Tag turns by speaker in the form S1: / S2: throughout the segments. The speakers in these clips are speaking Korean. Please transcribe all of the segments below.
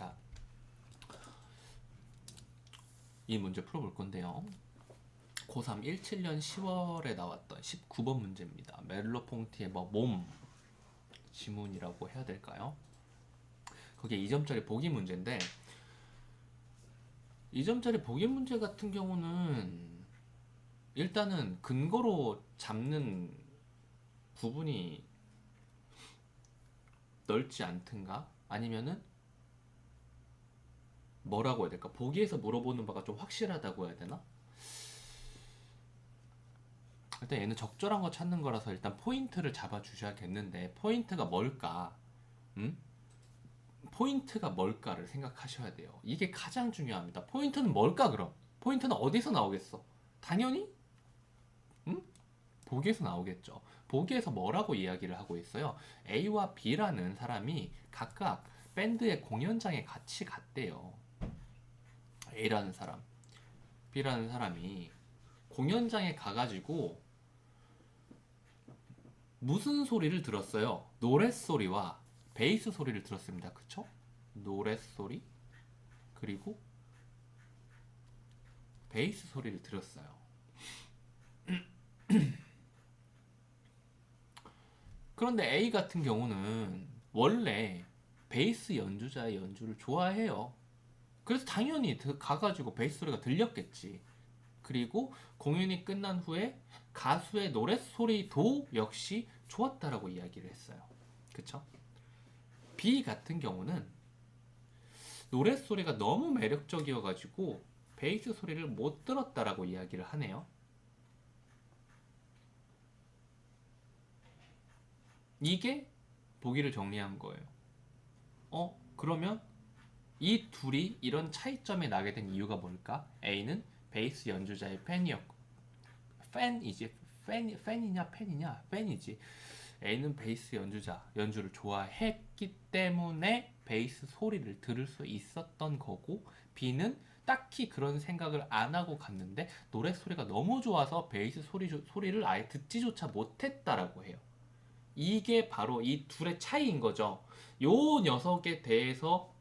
S1: 자, 이 문제 풀어볼 건데요. 고3 17년 10월에 나왔던 19번 문제입니다. 멜로퐁티의 몸 지문이라고 해야 될까요? 거기에 2점짜리 보기 문제인데 2점짜리 보기 문제 같은 경우는 일단은 근거로 잡는 부분이 넓지 않든가 아니면은 뭐라고 해야 될까? 보기에서 물어보는 바가 좀 확실하다고 해야 되나? 일단 얘는 적절한 거 찾는 거라서 일단 포인트를 잡아 주셔야겠는데 포인트가 뭘까? 음? 포인트가 뭘까를 생각하셔야 돼요. 이게 가장 중요합니다. 포인트는 뭘까 그럼? 포인트는 어디서 나오겠어? 당연히 보기에서 나오겠죠. 보기에서 뭐라고 이야기를 하고 있어요? A와 B라는 사람이 각각 밴드의 공연장에 같이 갔대요. A라는 사람, B라는 사람이 공연장에 가가지고 무슨 소리를 들었어요? 노랫소리와 베이스 소리를 들었습니다. 그쵸? 노랫소리 그리고 베이스 소리를 들었어요. 그런데 A 같은 경우는 원래 베이스 연주자의 연주를 좋아해요. 그래서 당연히 가가지고 베이스 소리가 들렸겠지. 그리고 공연이 끝난 후에 가수의 노랫소리도 역시 좋았다라고 이야기를 했어요. 그쵸? B 같은 경우는 노랫소리가 너무 매력적이어가지고 베이스 소리를 못 들었다라고 이야기를 하네요. 이게 보기를 정리한 거예요. 그러면 이 둘이 이런 차이점이 나게 된 이유가 뭘까? A는 베이스 연주자의 팬이었고 팬이지 팬이냐 팬이냐 팬이지. A는 베이스 연주자 연주를 좋아했기 때문에 베이스 소리를 들을 수 있었던 거고 B는 딱히 그런 생각을 안 하고 갔는데 노래 소리가 너무 좋아서 베이스 소리를 아예 듣지조차 못했다라고 해요. 이게 바로 이 둘의 차이인 거죠. 요 녀석에 대해서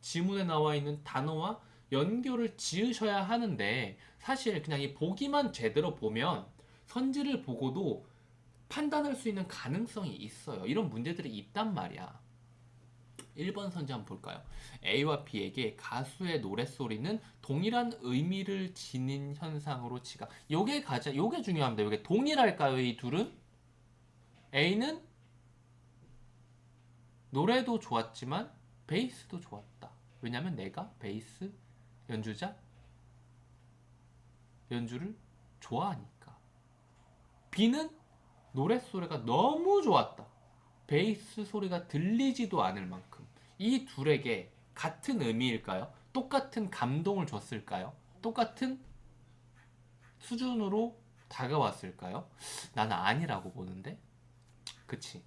S1: 지문에 나와 있는 단어와 연결을 지으셔야 하는데 사실 그냥 이 보기만 제대로 보면 선지를 보고도 판단할 수 있는 가능성이 있어요. 이런 문제들이 있단 말이야. 1번 선지 한번 볼까요? A와 B에게 가수의 노랫소리는 동일한 의미를 지닌 현상으로 지각. 요게 중요합니다. 요게 동일할까요, 이 둘은? A는 노래도 좋았지만 베이스도 좋았다. 왜냐면 내가 베이스 연주자 연주를 좋아하니까. B는 노랫소리가 너무 좋았다. 베이스 소리가 들리지도 않을 만큼. 이 둘에게 같은 의미일까요? 똑같은 감동을 줬을까요? 똑같은 수준으로 다가왔을까요? 나는 아니라고 보는데. 그치?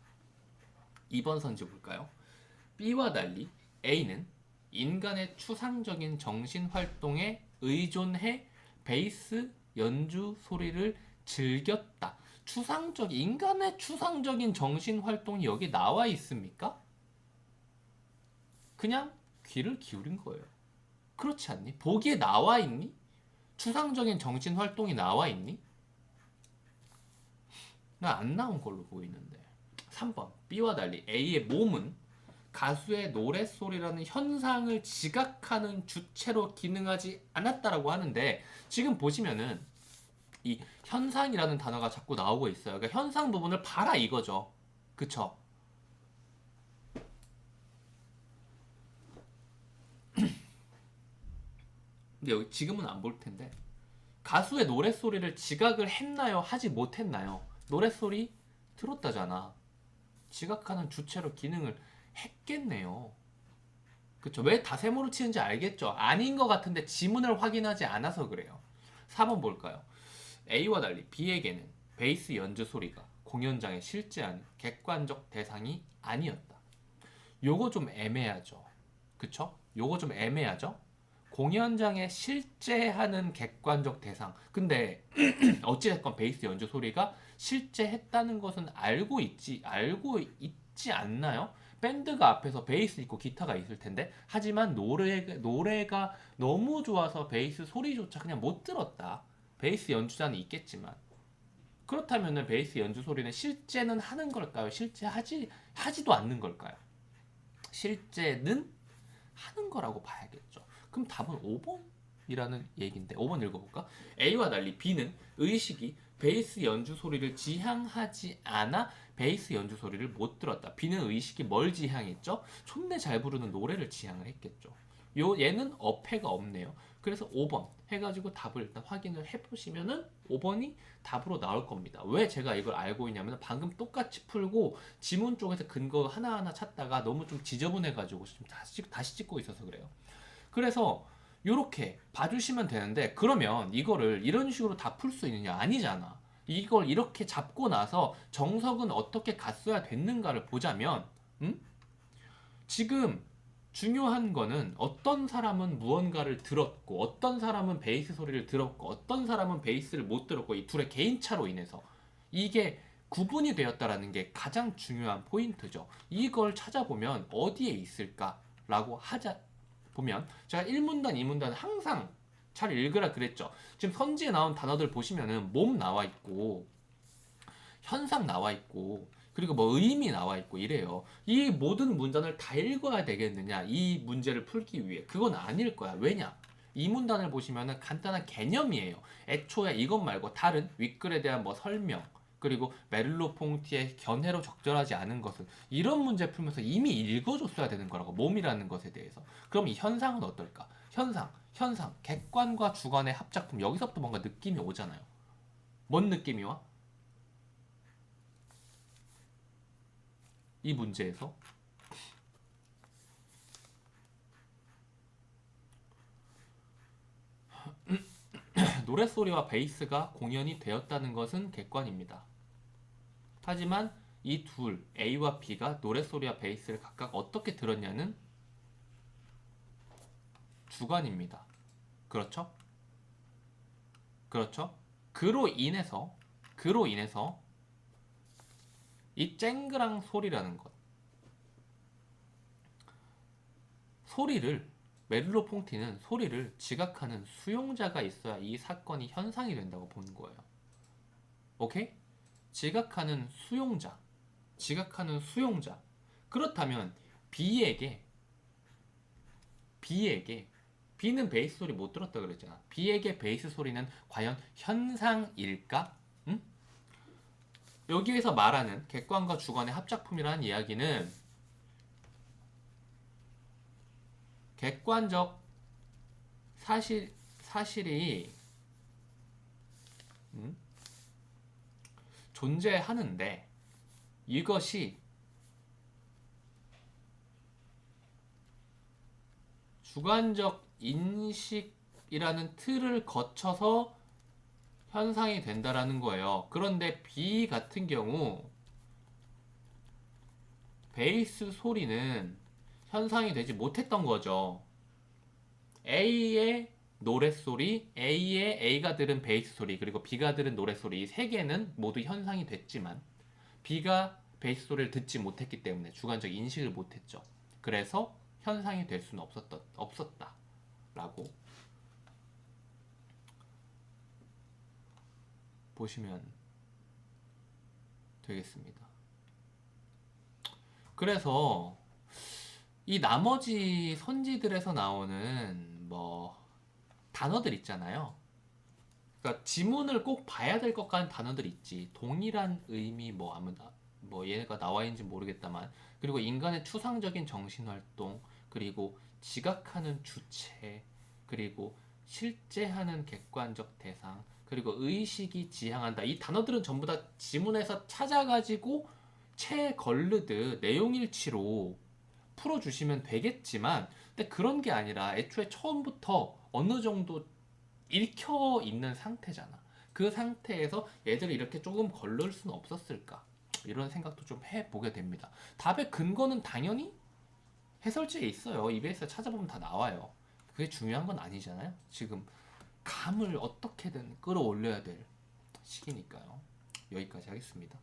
S1: 2번 선지 볼까요? B와 달리 A는 인간의 추상적인 정신 활동에 의존해 베이스 연주 소리를 즐겼다. 인간의 추상적인 정신 활동이 여기 나와 있습니까? 그냥 귀를 기울인 거예요. 그렇지 않니? 보기에 나와 있니? 추상적인 정신 활동이 나와 있니? 나 안 나온 걸로 보이는데. 3번 B와 달리 A의 몸은 가수의 노랫소리라는 현상을 지각하는 주체로 기능하지 않았다라고 하는데 지금 보시면은 이 현상이라는 단어가 자꾸 나오고 있어요. 그러니까 현상 부분을 봐라 이거죠. 그쵸? 근데 여기 지금은 안 볼 텐데 가수의 노랫소리를 지각을 했나요? 하지 못했나요? 노랫소리 들었다잖아. 지각하는 주체로 기능을 했겠네요. 그쵸? 왜 다세모를 치는지 알겠죠? 아닌 것 같은데 지문을 확인하지 않아서 그래요. 4번 볼까요? A와 달리 B에게는 베이스 연주 소리가 공연장에 실제한 객관적 대상이 아니었다. 요거 좀 애매하죠. 그쵸? 요거 좀 애매하죠? 공연장에 실제하는 객관적 대상. 근데 어찌됐건 베이스 연주 소리가 실제 했다는 것은 알고 있지 않나요? 밴드가 앞에서 베이스 있고 기타가 있을 텐데 하지만 노래가 너무 좋아서 베이스 소리조차 그냥 못 들었다. 베이스 연주자는 있겠지만 그렇다면은 베이스 연주 소리는 실제는 하는 걸까요? 실제 하지도 않는 걸까요? 실제는 하는 거라고 봐야겠죠. 그럼 답은 5번이라는 얘기인데 5번 읽어볼까? A와 달리 B는 의식이 베이스 연주 소리를 지향하지 않아 베이스 연주 소리를 못 들었다. B는 의식이 뭘 지향했죠? 촌내 잘 부르는 노래를 지향을 했겠죠. 얘는 어폐가 없네요. 그래서 5번 해가지고 답을 일단 확인을 해보시면은 5번이 답으로 나올 겁니다. 왜 제가 이걸 알고 있냐면 방금 똑같이 풀고 지문 쪽에서 근거 하나하나 찾다가 너무 좀 지저분해가지고 좀 다시 찍고 있어서 그래요. 그래서 이렇게 봐주시면 되는데 그러면 이거를 이런 식으로 다 풀 수 있느냐? 아니잖아. 이걸 이렇게 잡고 나서 정석은 어떻게 갔어야 됐는가를 보자면 지금 중요한 거는 어떤 사람은 무언가를 들었고 어떤 사람은 베이스 소리를 들었고 어떤 사람은 베이스를 못 들었고 이 둘의 개인차로 인해서 이게 구분이 되었다라는 게 가장 중요한 포인트죠. 이걸 찾아보면 어디에 있을까라고 하자 보면 제가 1문단, 2문단 항상 잘 읽으라 그랬죠. 지금 선지에 나온 단어들 보시면은 몸 나와 있고 현상 나와 있고 그리고 뭐 의미 나와 있고 이래요. 이 모든 문단을 다 읽어야 되겠느냐? 이 문제를 풀기 위해. 그건 아닐 거야. 왜냐? 이 문단을 보시면은 간단한 개념이에요. 애초에 이것 말고 다른 윗글에 대한 뭐 설명 그리고 메를로퐁티의 견해로 적절하지 않은 것은 이런 문제 풀면서 이미 읽어줬어야 되는 거라고 몸이라는 것에 대해서. 그럼 이 현상은 어떨까? 현상, 객관과 주관의 합작품 여기서부터 뭔가 느낌이 오잖아요. 뭔 느낌이 와? 이 문제에서 노랫소리와 베이스가 공연이 되었다는 것은 객관입니다. 하지만 이 둘, A와 B가 노랫소리와 베이스를 각각 어떻게 들었냐는 주관입니다. 그렇죠? 그렇죠? 그로 인해서 이 쨍그랑 소리라는 것, 소리를 메를로퐁티는 소리를 지각하는 수용자가 있어야 이 사건이 현상이 된다고 보는 거예요. 오케이? 지각하는 수용자. 그렇다면 B에게 B는 베이스 소리 못 들었다 그랬잖아. B에게 베이스 소리는 과연 현상일까? 응? 여기에서 말하는 객관과 주관의 합작품이라는 이야기는 객관적 사실이 존재하는데 이것이 주관적 인식이라는 틀을 거쳐서 현상이 된다라는 거예요. 그런데 B 같은 경우 베이스 소리는 현상이 되지 못했던 거죠. A의 노랫소리, A가 들은 베이스 소리, 그리고 B가 들은 노랫소리 이 세 개는 모두 현상이 됐지만 B가 베이스 소리를 듣지 못했기 때문에 주관적 인식을 못했죠. 그래서 현상이 될 수는 없었다라고 보시면 되겠습니다. 그래서 이 나머지 선지들에서 나오는 뭐 단어들 있잖아요. 그러니까 지문을 꼭 봐야 될 것 같은 단어들 있지. 동일한 의미 뭐 아무나 뭐 얘가 나와 있는지 모르겠다만 그리고 인간의 추상적인 정신활동 그리고 지각하는 주체 그리고 실제하는 객관적 대상 그리고 의식이 지향한다. 이 단어들은 전부 다 지문에서 찾아가지고 채 걸르듯 내용일치로 풀어주시면 되겠지만 근데 그런 게 아니라 애초에 처음부터 어느 정도 읽혀 있는 상태잖아. 그 상태에서 얘들을 이렇게 조금 걸를 수는 없었을까? 이런 생각도 좀 해보게 됩니다. 답의 근거는 당연히 해설지에 있어요. EBS에 찾아보면 다 나와요. 그게 중요한 건 아니잖아요. 지금 감을 어떻게든 끌어올려야 될 시기니까요. 여기까지 하겠습니다.